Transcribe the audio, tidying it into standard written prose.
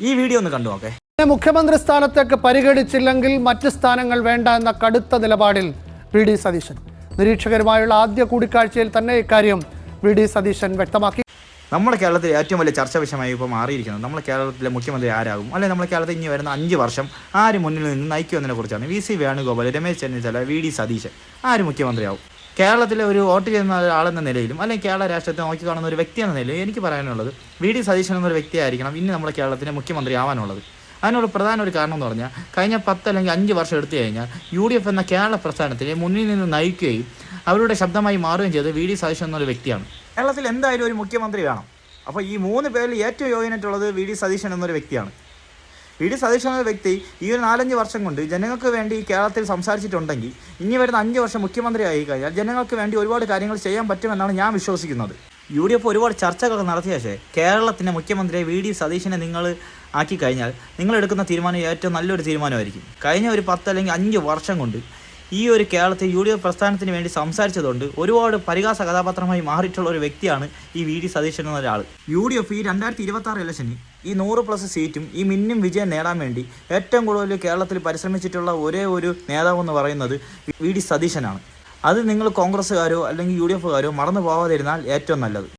ഈ വീഡിയോ ഒന്ന് കണ്ടു നോക്കേ. മുഖ്യമന്ത്രി സ്ഥാനത്തേക്ക് പരിഗണിച്ചില്ലെങ്കിൽ മറ്റ് സ്ഥാനങ്ങൾ വേണ്ട എന്ന കടുത്ത നിലപാടിൽ വി ഡി സതീശൻ. നിരീക്ഷകരുമായുള്ള ആദ്യ കൂടിക്കാഴ്ചയിൽ തന്നെ ഇക്കാര്യം വി ഡി സതീശൻ വ്യക്തമാക്കി. നമ്മുടെ കേരളത്തിൽ ഏറ്റവും വലിയ ചർച്ചാ വിഷയമായി ഇപ്പോൾ മാറിയിരിക്കുന്നത് നമ്മുടെ കേരളത്തിലെ മുഖ്യമന്ത്രി ആരാകും, അല്ലെങ്കിൽ നമ്മുടെ കേരളത്തിൽ ഇനി വരുന്ന 5 വർഷം ആര് മുന്നിൽ നിന്ന് നയിക്കുമെന്നതിനെ കുറിച്ചാണ്. V C Venugopal, Ramesh Chennithala, V D Satheesan ആര് മുഖ്യമന്ത്രിയാവും. കേരളത്തിലെ ഒരു വോട്ട് ചെയ്യുന്ന ആളെന്ന നിലയിലും അല്ലെങ്കിൽ കേരള രാഷ്ട്രീയത്തെ നോക്കിക്കാണുന്ന ഒരു വ്യക്തി എന്ന നിലയിലും എനിക്ക് പറയാനുള്ളത് വി ഡി സതീശൻ എന്നൊരു വ്യക്തിയായിരിക്കണം ഇനി നമ്മുടെ കേരളത്തിൻ്റെ മുഖ്യമന്ത്രി ആവാനുള്ളത്. അതിനുള്ള പ്രധാന ഒരു കാരണം എന്ന് പറഞ്ഞാൽ കഴിഞ്ഞ 10 അല്ലെങ്കിൽ 5 വർഷം എടുത്തു കഴിഞ്ഞാൽ UDF എന്ന കേരള പ്രസ്ഥാനത്തിനെ മുന്നിൽ നിന്ന് നയിക്കുകയും അവരുടെ ശബ്ദമായി മാറുകയും ചെയ്തത് വി ഡി സതീശൻ എന്നൊരു വ്യക്തിയാണ്. കേരളത്തിൽ എന്തായാലും ഒരു മുഖ്യമന്ത്രി വേണം. അപ്പോൾ ഈ 3 പേരിൽ ഏറ്റവും യോഗ്യനായിട്ടുള്ളത് വി ഡി സതീശൻ എന്നൊരു വ്യക്തിയാണ്. വി ഡി സതീശൻ എന്ന വ്യക്തി ഈ ഒരു 4-5 വർഷം കൊണ്ട് ജനങ്ങൾക്ക് വേണ്ടി കേരളത്തിൽ സംസാരിച്ചിട്ടുണ്ടെങ്കിൽ ഇനി വരുന്ന 5 വർഷം മുഖ്യമന്ത്രി ആയി കഴിഞ്ഞാൽ ജനങ്ങൾക്ക് വേണ്ടി ഒരുപാട് കാര്യങ്ങൾ ചെയ്യാൻ പറ്റുമെന്നാണ് ഞാൻ വിശ്വസിക്കുന്നത്. UDF ഒരുപാട് ചർച്ചകൾ നടത്തിയ ശേഷം കേരളത്തിൻ്റെ മുഖ്യമന്ത്രിയെ വി ഡി സതീശനെ നിങ്ങൾ ആക്കി കഴിഞ്ഞാൽ നിങ്ങളെടുക്കുന്ന തീരുമാനം ഏറ്റവും നല്ലൊരു തീരുമാനമായിരിക്കും. കഴിഞ്ഞ ഒരു 10 അല്ലെങ്കിൽ 5 വർഷം കൊണ്ട് ഈ ഒരു കേരളത്തിൽ UDF പ്രസ്ഥാനത്തിന് വേണ്ടി സംസാരിച്ചതുകൊണ്ട് ഒരുപാട് പരിഹാസ കഥാപാത്രമായി മാറിയിട്ടുള്ള ഒരു വ്യക്തിയാണ് ഈ വി ഡി സതീശൻ എന്ന ഒരാൾ. UDF ഈ 2026 ഇലക്ഷനിൽ ഈ 100+ സീറ്റും ഈ മിന്നും വിജയം നേടാൻ വേണ്ടി ഏറ്റവും കൂടുതൽ കേരളത്തിൽ പരിശ്രമിച്ചിട്ടുള്ള ഒരേ ഒരു നേതാവെന്ന് പറയുന്നത് വി ഡി സതീശനാണ്. അത് നിങ്ങൾ കോൺഗ്രസ്സുകാരോ അല്ലെങ്കിൽ UDFകാരോ മറന്നു പോകാതിരുന്നാൽ ഏറ്റവും നല്ലത്.